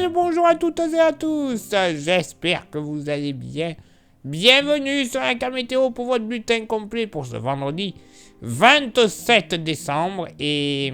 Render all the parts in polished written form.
le bonjour à toutes et à tous. J'espère que vous allez bien. Bienvenue sur la carte météo pour votre bulletin complet pour ce vendredi 27 décembre. Et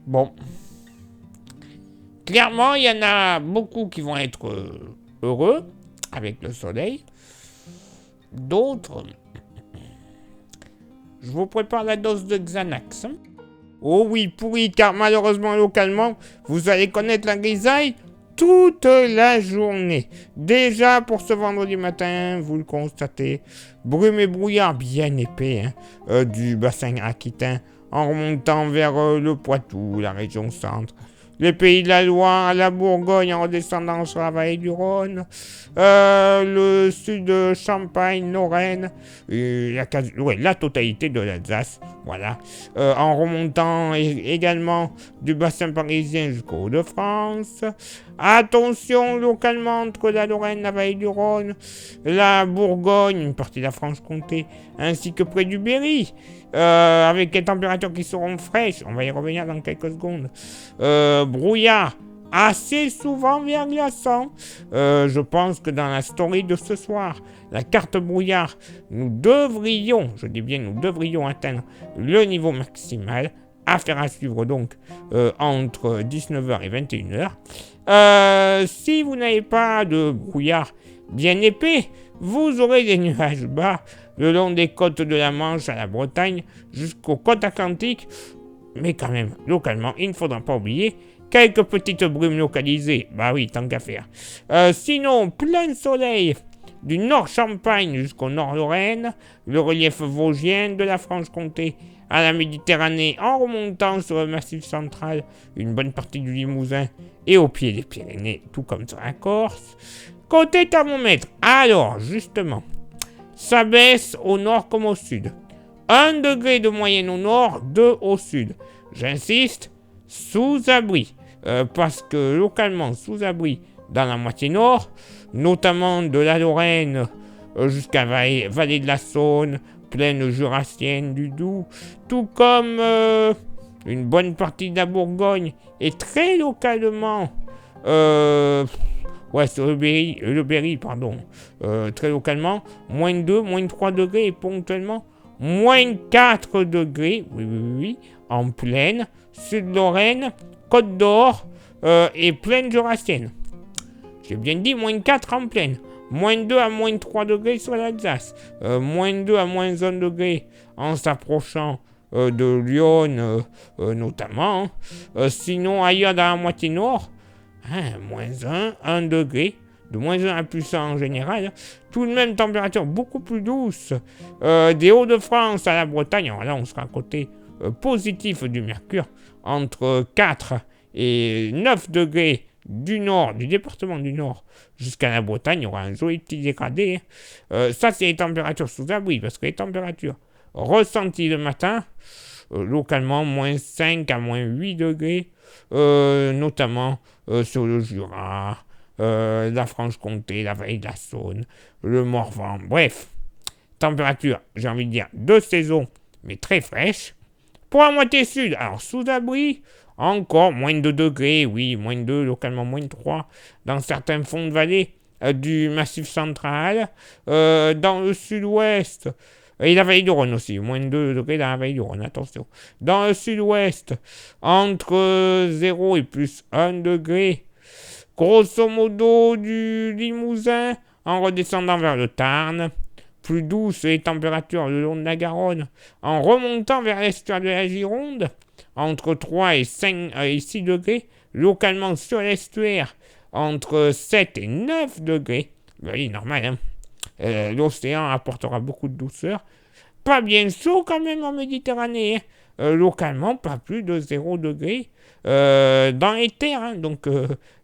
bon, clairement, il y en a beaucoup qui vont être heureux avec le soleil. D'autres, je vous prépare la dose de Xanax. Oh oui, pourri, car malheureusement, localement, vous allez connaître la grisaille toute la journée. Déjà, pour ce vendredi matin, vous le constatez, brume et brouillard bien épais du bassin aquitain, en remontant vers le Poitou, la région centre, les pays de la Loire, la Bourgogne, en redescendant sur la vallée du Rhône, le sud de Champagne, Lorraine, la totalité de l'Alsace, voilà, en remontant également du bassin parisien jusqu'au Hauts-de-France. Attention localement entre la Lorraine, la vallée du Rhône, la Bourgogne, une partie de la Franche-Comté, ainsi que près du Berry, avec des températures qui seront fraîches, on va y revenir dans quelques secondes. Brouillard assez souvent verglaçant. Je pense que dans la story de ce soir, la carte brouillard, nous devrions atteindre le niveau maximal. Affaire à suivre donc entre 19h et 21h. Si vous n'avez pas de brouillard bien épais, vous aurez des nuages bas le long des côtes de la Manche à la Bretagne jusqu'aux côtes atlantiques. Mais quand même, localement, il ne faudra pas oublier quelques petites brumes localisées. Bah oui, tant qu'à faire. Sinon, plein soleil du nord Champagne jusqu'au nord Lorraine, le relief vosgien de la Franche-Comté à la Méditerranée en remontant sur le massif central, une bonne partie du Limousin et au pied des Pyrénées, tout comme sur la Corse. Côté thermomètre, alors justement, ça baisse au nord comme au sud. 1 degré de moyenne au nord, 2 au sud. J'insiste, sous abri, parce que localement sous abri dans la moitié nord, notamment de la Lorraine jusqu'à vallée de la Saône, plaine jurassienne du Doubs, tout comme une bonne partie de la Bourgogne, et très localement, sur le Berry, très localement, moins 2, moins 3 degrés, et ponctuellement, moins 4 degrés, oui, en plaine, Sud-Lorraine, Côte d'Or et plaine jurassienne. J'ai bien dit moins 4 en plaine. Moins 2 à moins 3 degrés sur l'Alsace. Moins 2 à moins 1 degré en s'approchant de Lyon notamment. Sinon, ailleurs dans la moitié nord, moins 1 degré. De moins 1 à plus 1 en général. Tout de même, température beaucoup plus douce. Des Hauts-de-France à la Bretagne. Alors là, on sera à côté positif du mercure. Entre 4 et 9 degrés du nord, du département du nord, jusqu'à la Bretagne, il y aura un joli petit dégradé. Ça, c'est les températures sous abri, parce que les températures ressenties le matin, localement, moins 5 à moins 8 degrés, notamment sur le Jura, la Franche-Comté, la vallée de la Saône, le Morvan, bref. Température, j'ai envie de dire, de saison, mais très fraîche. Pour la moitié sud, alors sous abri, encore moins 2 degrés, oui, moins 2, localement moins 3, dans certains fonds de vallée du massif central, dans le sud-ouest, et la vallée du Rhône aussi, moins 2 degrés dans la vallée du Rhône, attention. Dans le sud-ouest, entre 0 et plus 1 degré, grosso modo du Limousin, en redescendant vers le Tarn, plus douces les températures le long de la Garonne, en remontant vers l'estuaire de la Gironde, entre 3 et 5 et 6 degrés, localement sur l'estuaire, entre 7 et 9 degrés. Oui, normal, l'océan apportera beaucoup de douceur. Pas bien chaud quand même en Méditerranée, localement, pas plus de 0 degré dans les terres, donc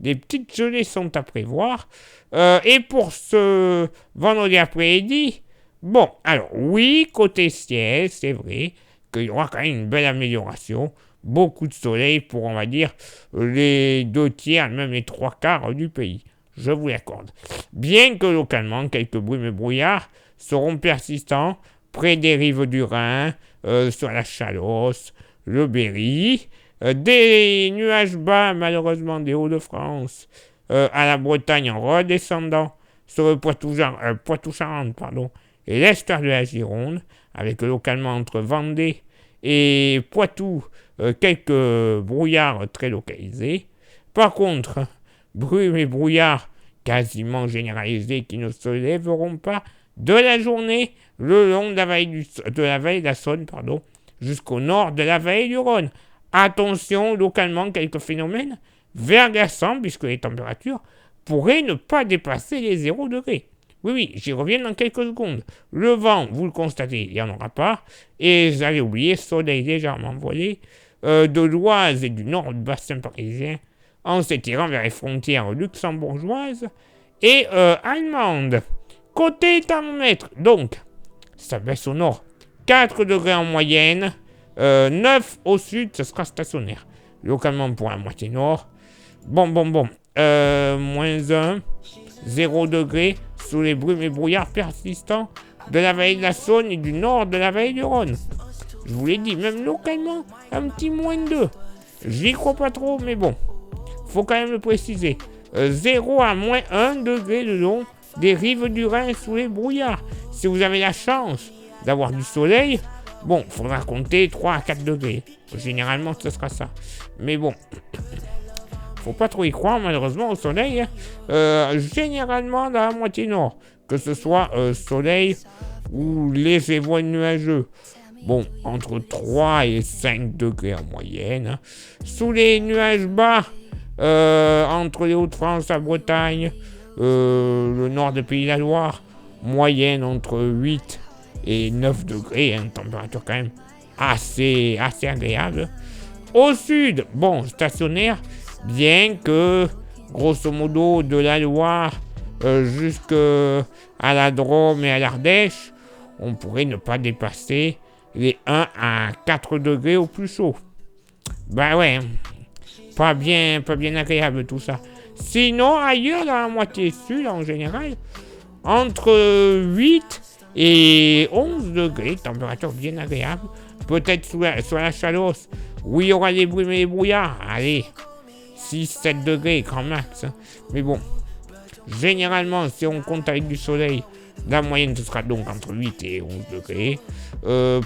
des petites gelées sont à prévoir. Et pour ce vendredi après-midi, bon, alors oui, côté ciel, c'est vrai qu'il y aura quand même une belle amélioration. Beaucoup de soleil pour, on va dire, les 2 tiers, même les 3 quarts du pays. Je vous l'accorde. Bien que localement, quelques brumes et brouillards seront persistants près des rives du Rhin, sur la Chalosse, le Berry, Des nuages bas, malheureusement, des Hauts-de-France à la Bretagne en redescendant sur le Poitou-Charentes, et l'estuaire de la Gironde, avec localement entre Vendée et Poitou quelques brouillards très localisés. Par contre, brume et brouillard quasiment généralisés qui ne se lèveront pas de la journée le long de la vallée de la Saône, jusqu'au nord de la vallée du Rhône. Attention, localement, quelques phénomènes verglaçants, puisque les températures pourraient ne pas dépasser les 0 degrés. Oui, j'y reviens dans quelques secondes. Le vent, vous le constatez, il n'y en aura pas. Et j'allais oublier, soleil légèrement voilé de l'Oise et du nord du bassin parisien, en s'étirant vers les frontières luxembourgeoises et allemandes. Côté thermomètre, donc, ça baisse au nord. 4 degrés en moyenne, 9 au sud, ce sera stationnaire. Localement pour la moitié nord. Bon. Moins 1, 0 degré sous les brumes et brouillards persistants de la vallée de la Saône et du nord de la vallée du Rhône. Je vous l'ai dit, même localement, un petit moins 2. J'y crois pas trop, mais bon. Faut quand même le préciser. 0 à moins 1 degré le long des rives du Rhin sous les brouillards. Si vous avez la chance d'avoir du soleil, bon, faudra compter 3 à 4 degrés. Généralement, ce sera ça. Mais bon, faut pas trop y croire, malheureusement, au soleil. Généralement, dans la moitié nord, que ce soit soleil ou léger voile nuageux. Bon, entre 3 et 5 degrés en moyenne. Sous les nuages bas, entre les Hauts-de-France, la Bretagne, le nord du Pays de la Loire, moyenne entre 8 et 9 degrés, température quand même assez agréable. Au sud, bon, stationnaire, bien que, grosso modo, de la Loire jusqu'à la Drôme et à l'Ardèche, on pourrait ne pas dépasser les 1 à 4 degrés au plus chaud. Bah ouais, pas bien agréable tout ça. Sinon, ailleurs, dans la moitié sud, en général, entre 8 et 11 degrés, température bien agréable. Peut-être sur la Chalosse, où il y aura des brumes et des brouillards. Allez, 6-7 degrés, grand max. Mais bon, généralement, si on compte avec du soleil, la moyenne, ce sera donc entre 8 et 11 degrés.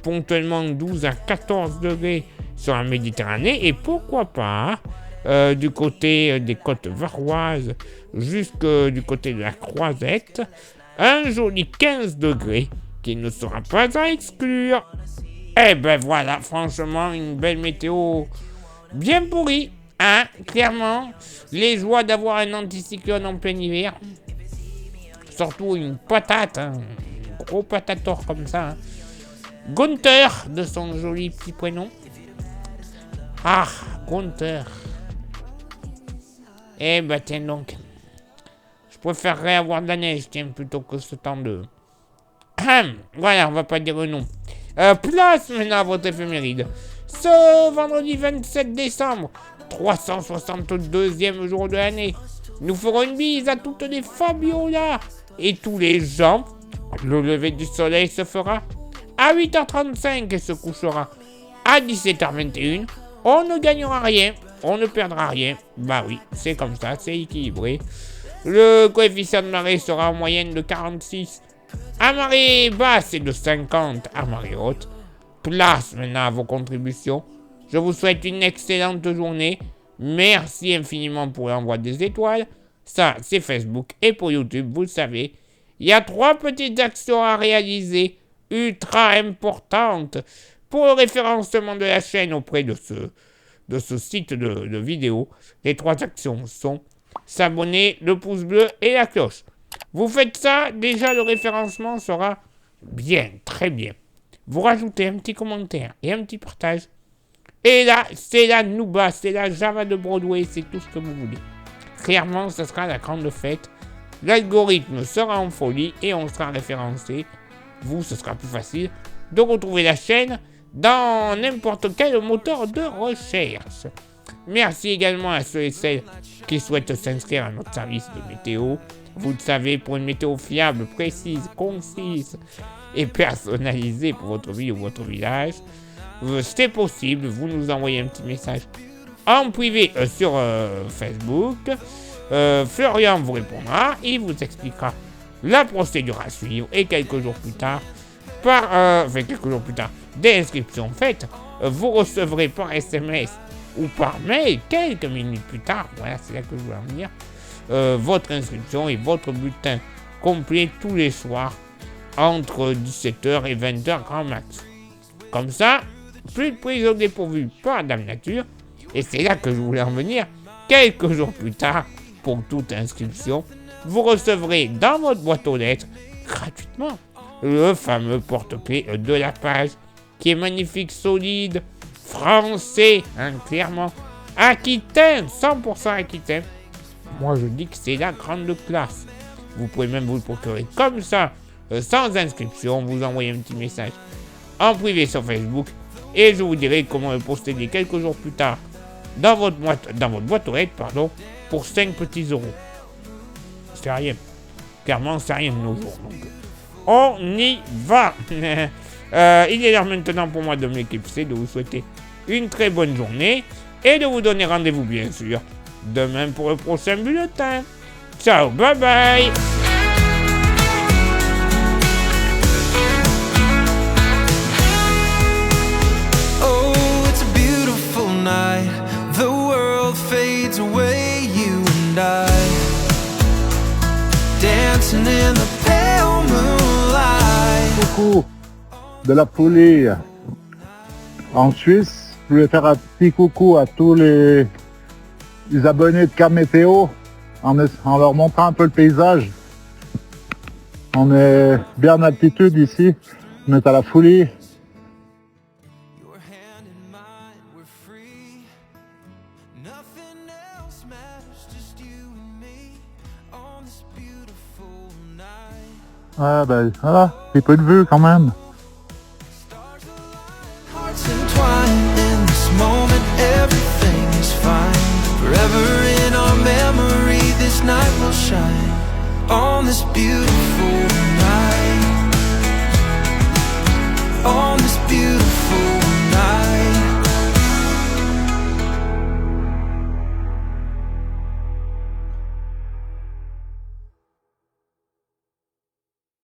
Ponctuellement, 12 à 14 degrés sur la Méditerranée. Et pourquoi pas, du côté des côtes varoises, jusque du côté de la Croisette, un joli 15 degrés qui ne sera pas à exclure. Eh ben voilà, franchement, une belle météo bien pourrie. Clairement, les joies d'avoir un anticyclone en plein hiver. Surtout une patate, un gros patator comme ça. Gunther, de son joli petit prénom. Gunther. Eh ben tiens donc. Je préférerais avoir de la neige, tiens, plutôt que ce temps de... Voilà, on va pas dire le nom. Place maintenant à votre éphéméride. Ce vendredi 27 décembre, 362e jour de l'année, nous ferons une bise à toutes les Fabiolas et tous les gens. Le lever du soleil se fera à 8h35 et se couchera à 17h21. On ne gagnera rien, on ne perdra rien. Bah oui, c'est comme ça, c'est équilibré. Le coefficient de marée sera en moyenne de 46 à marée basse et de 50 à marée haute. Place maintenant à vos contributions. Je vous souhaite une excellente journée. Merci infiniment pour l'envoi des étoiles. Ça, c'est Facebook. Et pour YouTube, vous le savez, il y a 3 petites actions à réaliser, ultra importantes, pour le référencement de la chaîne auprès de ce site de vidéos. Les 3 actions sont s'abonner, le pouce bleu et la cloche. Vous faites ça, déjà le référencement sera bien, très bien. Vous rajoutez un petit commentaire et un petit partage. Et là, c'est la Nouba, c'est la Java de Broadway, c'est tout ce que vous voulez. Clairement, ce sera la grande fête. L'algorithme sera en folie et on sera référencé. Vous, ce sera plus facile de retrouver la chaîne dans n'importe quel moteur de recherche. Merci également à ceux et celles qui souhaitent s'inscrire à notre service de météo. Vous le savez, pour une météo fiable, précise, concise et personnalisée pour votre ville ou votre village. c'est possible, vous nous envoyez un petit message en privé sur Facebook. Florian vous répondra, il vous expliquera la procédure à suivre et quelques jours plus tard, des inscriptions faites, vous recevrez par SMS ou par mail, quelques minutes plus tard, voilà, c'est là que je voulais en venir, votre inscription et votre bulletin complet tous les soirs entre 17h et 20h grand max. Comme ça, plus de prise au dépourvu par Dame Nature, et c'est là que je voulais en venir, quelques jours plus tard, pour toute inscription, vous recevrez dans votre boîte aux lettres, gratuitement, le fameux porte-clés de la page, qui est magnifique, solide, français, clairement, aquitaine, 100% aquitaine. Moi je dis que c'est la grande classe. Vous pouvez même vous le procurer comme ça, sans inscription, vous envoyez un petit message en privé sur Facebook, et je vous dirai comment le posséder quelques jours plus tard dans votre boîte aux lettres, pour 5 petits euros. C'est rien. Clairement, c'est rien de nos jours. Donc, on y va. Il est l'heure maintenant pour moi de m'éclipser, de vous souhaiter une très bonne journée et de vous donner rendez-vous, bien sûr, demain pour le prochain bulletin. Ciao, bye bye. Oh, it's a beautiful night. The world fades away, you and I dancing in the pale moonlight. Coucou de la poulie en Suisse. Je voulais faire un petit coucou à tous les abonnés de K-Météo en leur montrant un peu le paysage. On est bien en altitude ici, on est à la folie. Your hand in mine, we're free. Nothing else matters, just you and me on this beautiful night. Ah ben voilà, petit peu de vue quand même. Stars align, hearts entwined. In this moment, everything is fine. Forever in our memory, this night will shine. On this beautiful night. On